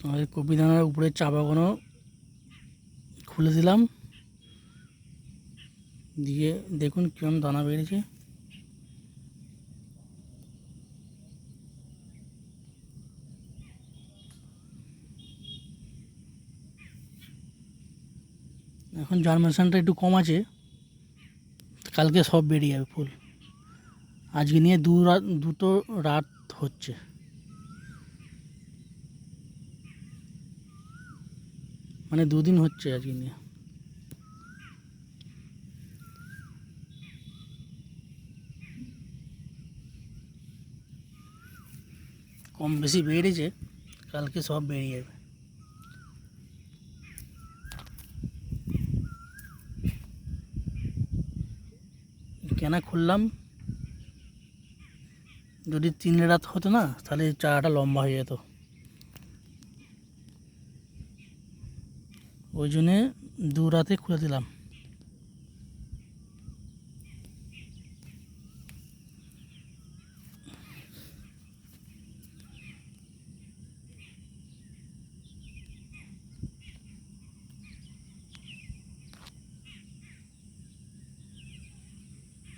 আমাদের কপি দানার উপরে চাপাগুলো খুলে দিলাম, দিয়ে দেখুন কিরম দানা বেরিয়েছে। এখন জার্মিনেশনটা একটু কম আছে, কালকে সব বেরিয়ে যাবে ফুল। আজকে নিয়ে দুটো রাত হচ্ছে। মানে দুদিন হচ্ছে আজকে নিয়ে। কম বেশি বেরিয়েছে, কালকে সব বেরিয়ে যাবে। কেন খুললাম, যদি 3 রাত হতো না তাহলে চারাটা লম্বা হয়ে যেত, ওই জন্যে 2 রাতে খুলে দিলাম।